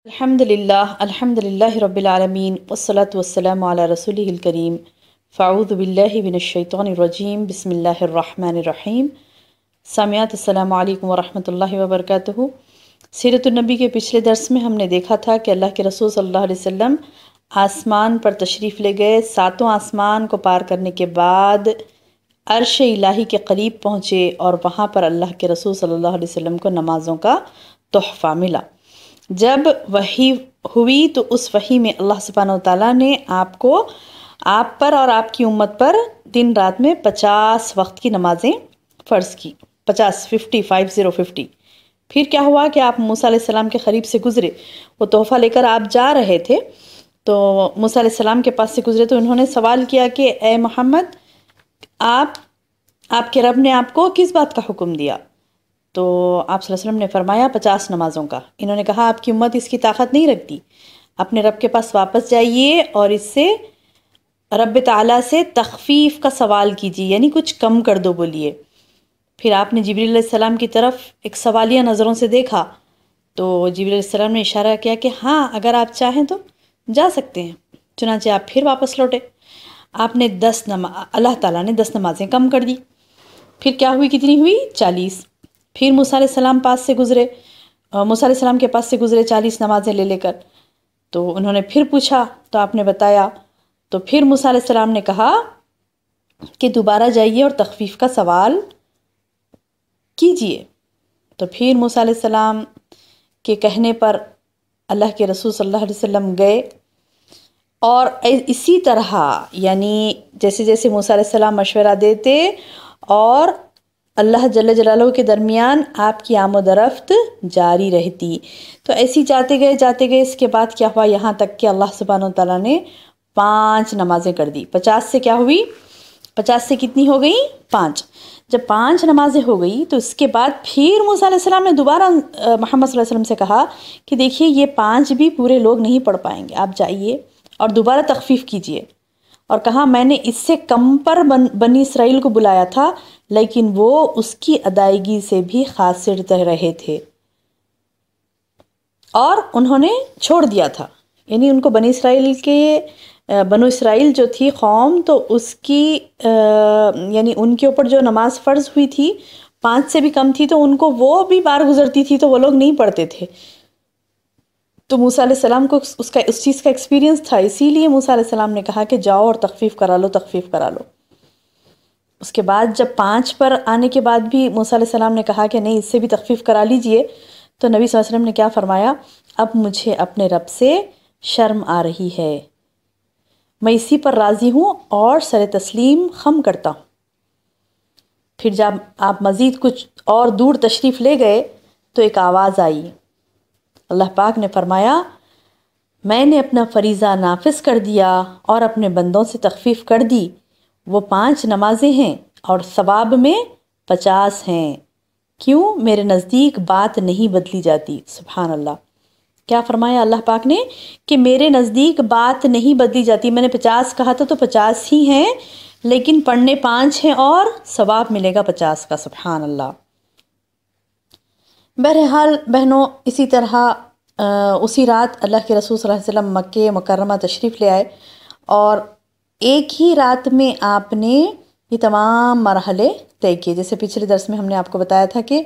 الحمد للہ رب العالمین والصلاة والسلام علی رسولہ الکریم فاعوذ باللہ من الشیطان الرجیم بسم اللہ الرحمن الرحیم۔ سامعات السلام علیکم ورحمۃ اللہ وبرکاتہ۔ سیرت النبی کے پچھلے درس میں ہم نے دیکھا تھا کہ اللہ کے رسول صلی اللہ علیہ وسلم آسمان پر تشریف لے گئے، ساتوں آسمان کو پار کرنے کے بعد عرش الہی کے قریب پہنچے اور وہاں پر اللہ کے رسول صلی اللہ علیہ وسلم کو نمازوں کا تحفہ ملا۔ جب وحی ہوئی تو اس وحی میں اللہ سبحانہ وتعالیٰ نے آپ پر اور آپ کی امت پر دن رات میں 50 وقت کی نمازیں فرض کی، 50 پھر کیا ہوا کہ آپ موسیٰ علیہ السلام کے قریب سے گزرے، وہ تحفہ لے کر آپ جا رہے تھے تو موسیٰ علیہ السلام کے پاس سے گزرے تو انہوں نے سوال کیا کہ اے محمد، آپ کے رب نے آپ کو کس بات کا حکم دیا؟ تو آپ صلی اللہ علیہ وسلم نے فرمایا 50 نمازوں کا۔ انہوں نے کہا آپ کی امت اس کی طاقت نہیں رکھتی، اپنے رب کے پاس واپس جائیے اور اس سے رب تعالیٰ سے تخفیف کا سوال کیجیے، یعنی کچھ کم کر دو بولیے۔ پھر آپ نے جبریل علیہ السلام کی طرف ایک سوالیہ نظروں سے دیکھا تو جبریل علیہ السلام نے اشارہ کیا کہ ہاں اگر آپ چاہیں تو جا سکتے ہیں۔ چنانچہ آپ پھر واپس لوٹے، آپ نے اللہ تعالیٰ نے 10 نمازیں کم کر دی۔ پھر کیا ہوئی، کتنی ہوئی؟ 40۔ پھر موسیٰ علیہ السلام موسیٰ علیہ السلام کے پاس سے گزرے 40 نمازیں لے کر، تو انہوں نے پھر پوچھا تو آپ نے بتایا، تو پھر موسیٰ علیہ السلام نے کہا کہ دوبارہ جائیے اور تخفیف کا سوال کیجیے۔ تو پھر موسیٰ علیہ السلام کے کہنے پر اللہ کے رسول صلی اللہ علیہ وسلم گئے، اور اسی طرح یعنی جیسے جیسے موسیٰ علیہ السلام مشورہ دیتے اور اللہ جل جلالہ کے درمیان آپ کی آمد و رفت جاری رہتی، تو ایسی جاتے گئے اس کے بعد کیا ہوا، یہاں تک کہ اللہ سبحانہ وتعالیٰ نے 5 نمازیں کر دی۔ 50 سے کیا ہوئی، 50 سے کتنی ہو گئی؟ 5۔ جب 5 نمازیں ہو گئی تو اس کے بعد پھر موسیٰ علیہ السلام نے دوبارہ محمد صلی اللہ علیہ وسلم سے کہا کہ دیکھیے یہ 5 بھی پورے لوگ نہیں پڑھ پائیں گے، آپ جائیے اور دوبارہ تخفیف کیجیے، اور کہا میں نے اس سے کم پر بنی اسرائیل کو بلایا تھا لیکن وہ اس کی ادائیگی سے بھی قاصر رہے تھے اور انہوں نے چھوڑ دیا تھا، یعنی ان کو بنو اسرائیل جو تھی قوم، تو اس کی یعنی ان کے اوپر جو نماز فرض ہوئی تھی 5 سے بھی کم تھی، تو ان کو وہ بھی بار گزرتی تھی تو وہ لوگ نہیں پڑھتے تھے۔ تو موسیٰ علیہ السلام کو اس چیز کا ایکسپیرینس تھا، اسی لیے موسیٰ علیہ السلام نے کہا کہ جاؤ اور تخفیف کرا لو۔ اس کے بعد جب 5 پر آنے کے بعد بھی موسیٰ علیہ السلام نے کہا کہ نہیں اس سے بھی تخفیف کرا لیجئے، تو نبی صلی اللہ علیہ وسلم نے کیا فرمایا، اب مجھے اپنے رب سے شرم آ رہی ہے، میں اسی پر راضی ہوں اور سر تسلیم خم کرتا ہوں۔ پھر جب آپ مزید کچھ اور دور تشریف لے گئے تو ایک آواز آئی، اللہ پاک نے فرمایا میں نے اپنا فریضہ نافذ کر دیا اور اپنے بندوں سے تخفیف کر دی، وہ 5 نمازیں ہیں اور ثواب میں 50 ہیں، کیوں؟ میرے نزدیک بات نہیں بدلی جاتی۔ سبحان اللہ، کیا فرمایا اللہ پاک نے کہ میرے نزدیک بات نہیں بدلی جاتی، میں نے 50 کہا تھا تو 50 ہی ہیں، لیکن پڑھنے 5 ہیں اور ثواب ملے گا 50 کا۔ سبحان اللہ۔ بہرحال بہنوں، اسی طرح اسی رات اللہ کے رسول صلی اللہ علیہ وسلم مکہ مکرمہ تشریف لے آئے، اور ایک ہی رات میں آپ نے یہ تمام مرحلے طے کیے۔ جیسے پچھلے درس میں ہم نے آپ کو بتایا تھا کہ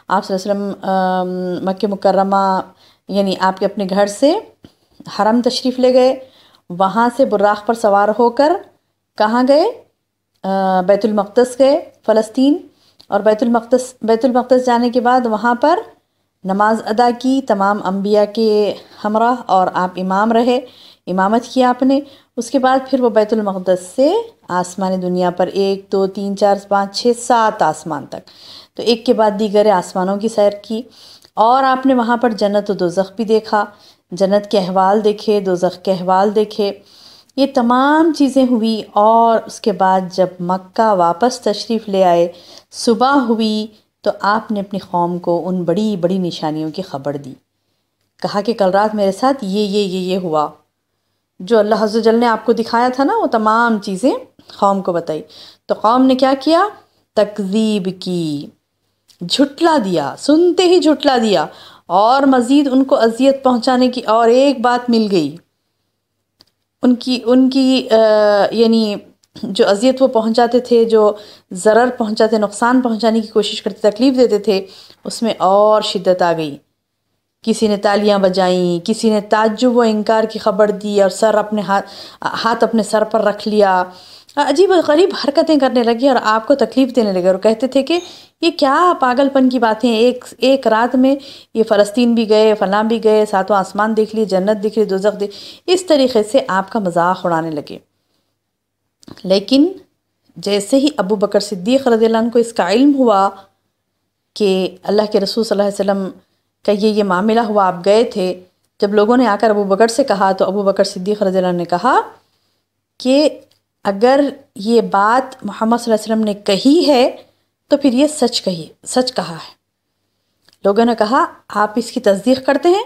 آپ صلی اللہ علیہ وسلم مکہ مکرمہ یعنی آپ کے اپنے گھر سے حرم تشریف لے گئے، وہاں سے براق پر سوار ہو کر کہاں گئے؟ بیت المقدس گئے، فلسطین، اور بیت المقدس جانے کے بعد وہاں پر نماز ادا کی تمام انبیاء کے ہمراہ، اور آپ امام رہے، امامت کیا آپ نے۔ اس کے بعد پھر وہ بیت المقدس سے آسمان دنیا پر 1 2 3 4 5 6 7 آسمان تک، تو ایک کے بعد دیگر آسمانوں کی سیر کی، اور آپ نے وہاں پر جنت و دوزخ بھی دیکھا، جنت کے احوال دیکھے، دوزخ کے احوال دیکھے، یہ تمام چیزیں ہوئی۔ اور اس کے بعد جب مکہ واپس تشریف لے آئے، صبح ہوئی تو آپ نے اپنی قوم کو ان بڑی بڑی نشانیوں کی خبر دی، کہا کہ کل رات میرے ساتھ یہ ہوا، جو اللہ عز و جل نے آپ کو دکھایا تھا نا، وہ تمام چیزیں قوم کو بتائی۔ تو قوم نے کیا کیا؟ تکذیب کی، جھٹلا دیا، سنتے ہی جھٹلا دیا، اور مزید ان کو اذیت پہنچانے کی اور ایک بات مل گئی، ان کی یعنی جو اذیت وہ پہنچاتے تھے، جو ضرر پہنچاتے، نقصان پہنچانے کی کوشش کرتے، تکلیف دیتے تھے، اس میں اور شدت آ گئی۔ کسی نے تالیاں بجائیں، کسی نے تعجب و انکار کی خبر دی اور ہاتھ اپنے سر پر رکھ لیا، عجیب و غریب حرکتیں کرنے لگے اور آپ کو تکلیف دینے لگے، اور کہتے تھے کہ یہ کیا پاگل پن کی باتیں، ایک رات میں یہ فلسطین بھی گئے، فلاں بھی گئے، ساتوں آسمان دیکھ لیے، جنت دیکھ لی، دوزخ دیکھ، اس طریقے سے آپ کا مذاق اڑانے لگے۔ لیکن جیسے ہی ابو بکر صدیق رضی اللہ عنہ کو اس کا علم ہوا کہ اللہ کے رسول صلی اللہ علیہ وسلم کا یہ معاملہ ہوا، آپ گئے تھے، جب لوگوں نے آ کر ابو بکر سے کہا تو ابو بکر صدیق رضی اللہ عنہ نے کہا کہ اگر یہ بات محمد صلی اللہ علیہ وسلم نے کہی ہے تو پھر یہ سچ کہا ہے۔ لوگوں نے کہا آپ اس کی تصدیق کرتے ہیں؟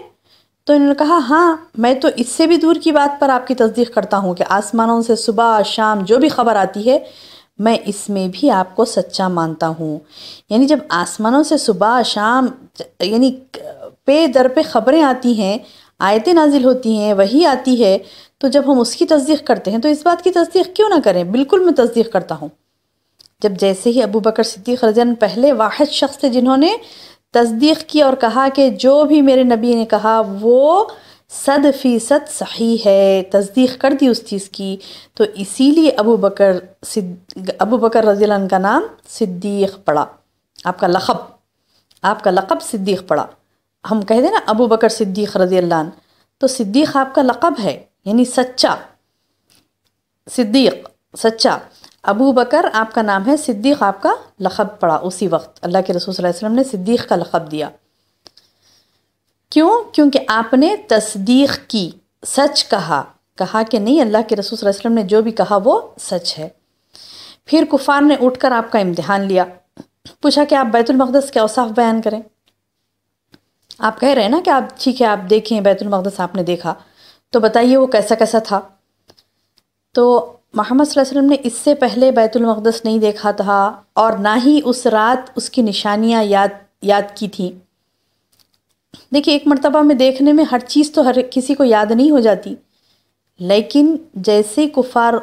تو انہوں نے کہا ہاں، میں تو اس سے بھی دور کی بات پر آپ کی تصدیق کرتا ہوں کہ آسمانوں سے صبح شام جو بھی خبر آتی ہے میں اس میں بھی آپ کو سچا مانتا ہوں۔ یعنی جب آسمانوں سے صبح شام یعنی پہ در پہ خبریں آتی ہیں، آیتیں نازل ہوتی ہیں، وحی آتی ہے، تو جب ہم اس کی تصدیق کرتے ہیں تو اس بات کی تصدیق کیوں نہ کریں؟ بالکل میں تصدیق کرتا ہوں۔ جب جیسے ہی ابو بکر صدیق رضی اللہ عنہ پہلے واحد شخص تھے جنہوں نے تصدیق کی اور کہا کہ جو بھی میرے نبی نے کہا وہ 100% صحیح ہے، تصدیق کر دی اس چیز کی، تو اسی لیے ابو بکر رضی اللہ عنہ کا نام صدیق پڑا، آپ کا لقب صدیق پڑا۔ ہم کہہ دیں نا ابو بکر صدیق رضی اللہ عنہ، تو صدیق آپ کا لقب ہے، یعنی سچا، صدیق سچا۔ ابو بکر آپ کا نام ہے، صدیق آپ کا لقب پڑا اسی وقت، اللہ کے رسول صلی اللہ علیہ وسلم نے صدیق کا لقب دیا۔ کیوں؟ کیونکہ آپ نے تصدیق کی، سچ کہا کہ نہیں، اللہ کے رسول صلی اللہ علیہ وسلم نے جو بھی کہا وہ سچ ہے۔ پھر کفار نے اٹھ کر آپ کا امتحان لیا، پوچھا کہ آپ بیت المقدس کے اوصاف بیان کریں۔ آپ کہہ رہے ہیں نا کہ آپ ٹھیک ہے، آپ دیکھیں بیت المقدس آپ نے دیکھا، تو بتائیے وہ کیسا تھا۔ تو محمد صلی اللہ علیہ وسلم نے اس سے پہلے بیت المقدس نہیں دیکھا تھا اور نہ ہی اس رات اس کی نشانیاں یاد کی تھیں۔ دیکھیے، ایک مرتبہ میں دیکھنے میں ہر چیز تو ہر کسی کو یاد نہیں ہو جاتی، لیکن جیسے کفار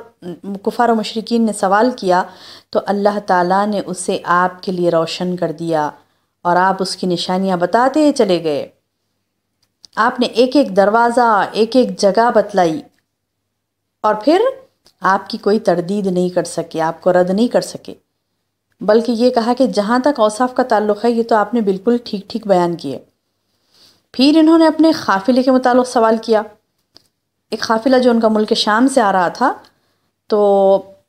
و مشرکین نے سوال کیا تو اللہ تعالیٰ نے اسے آپ کے لیے روشن کر دیا اور آپ اس کی نشانیاں بتاتے چلے گئے۔ آپ نے ایک ایک دروازہ، ایک ایک جگہ بتلائی، اور پھر آپ کی کوئی تردید نہیں کر سکے، آپ کو رد نہیں کر سکے، بلکہ یہ کہا کہ جہاں تک اوصاف کا تعلق ہے یہ تو آپ نے بالکل ٹھیک بیان کیے۔ پھر انہوں نے اپنے قافلے کے متعلق سوال کیا، ایک قافلہ جو ان کا ملک شام سے آ رہا تھا، تو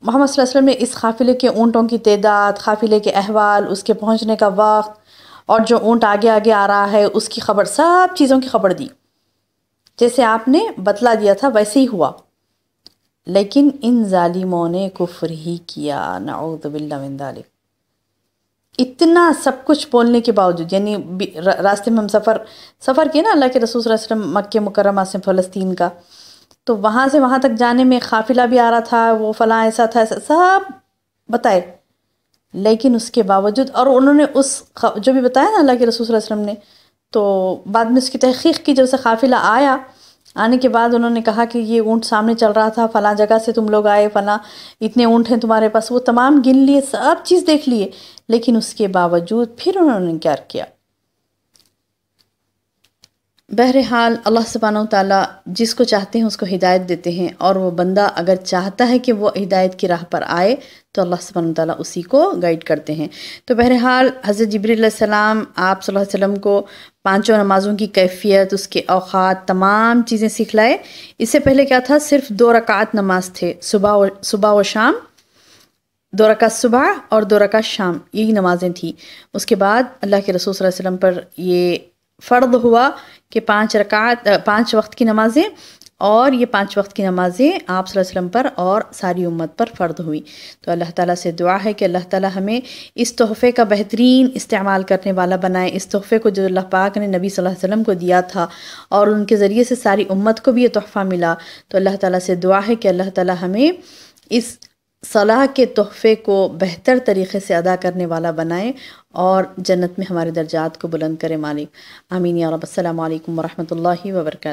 محمد صلی اللہ علیہ وسلم نے اس قافلے کے اونٹوں کی تعداد، قافلے کے احوال، اس کے پہنچنے کا وقت، اور جو اونٹ آگے آ رہا ہے اس کی خبر، سب چیزوں کی خبر دی۔ جیسے آپ نے بتلا دیا تھا ویسے ہی ہوا، لیکن ان ظالموں نے کفر ہی کیا، نعوذ باللہ من ذالک۔ اتنا سب کچھ بولنے کے باوجود، یعنی راستے میں ہم سفر کیے نا اللہ کے رسول صلی اللہ علیہ وسلم مکہ مکرمہ سے فلسطین کا، تو وہاں سے وہاں تک جانے میں قافلہ بھی آ رہا تھا، وہ فلاں ایسا تھا، ایسا سب بتائے، لیکن اس کے باوجود، اور انہوں نے جو بھی بتایا نا اللہ کے رسول صلی اللہ علیہ وسلم نے، تو بعد میں اس کی تحقیق کی، جب سے قافلہ آنے کے بعد انہوں نے کہا کہ یہ اونٹ سامنے چل رہا تھا، فلاں جگہ سے تم لوگ آئے، فلاں اتنے اونٹ ہیں تمہارے پاس، وہ تمام گن لیے، سب چیز دیکھ لیے، لیکن اس کے باوجود پھر انہوں نے کیا کیا۔ بہرحال اللہ سبحانہ و تعالیٰ جس کو چاہتے ہیں اس کو ہدایت دیتے ہیں، اور وہ بندہ اگر چاہتا ہے کہ وہ ہدایت کی راہ پر آئے تو اللہ سبحانہ و تعالیٰ اسی کو گائیڈ کرتے ہیں۔ تو بہرحال حضرت جبریل علیہ السلام آپ صلی اللہ علیہ وسلم کو 5 نمازوں کی کیفیت، اس کے اوقات، تمام چیزیں سکھلائے۔ اس سے پہلے کیا تھا؟ صرف 2 رکعت نماز تھے، صبح و شام، 2 رکعت صبح اور 2 رکعت شام، یہی نمازیں تھیں۔ اس کے بعد اللہ کے رسول صلی اللہ علیہ وسلم پر یہ فرض ہوا کہ 5 وقت کی نمازیں، اور یہ 5 وقت کی نمازیں آپ صلی اللہ علیہ وسلم پر اور ساری امت پر فرض ہوئی۔ تو اللہ تعالیٰ سے دعا ہے کہ اللہ تعالیٰ ہمیں اس تحفے کا بہترین استعمال کرنے والا بنائے، اس تحفے کو جو اللہ پاک نے نبی صلی اللہ علیہ وسلم کو دیا تھا اور ان کے ذریعے سے ساری امت کو بھی یہ تحفہ ملا۔ تو اللہ تعالیٰ سے دعا ہے کہ اللہ تعالیٰ ہمیں اس صلاح کے تحفے کو بہتر طریقے سے ادا کرنے والا بنائے اور جنت میں ہمارے درجات کو بلند کرے مالک. آمین یا رب. السلام علیکم ورحمۃ اللہ وبرکاتہ.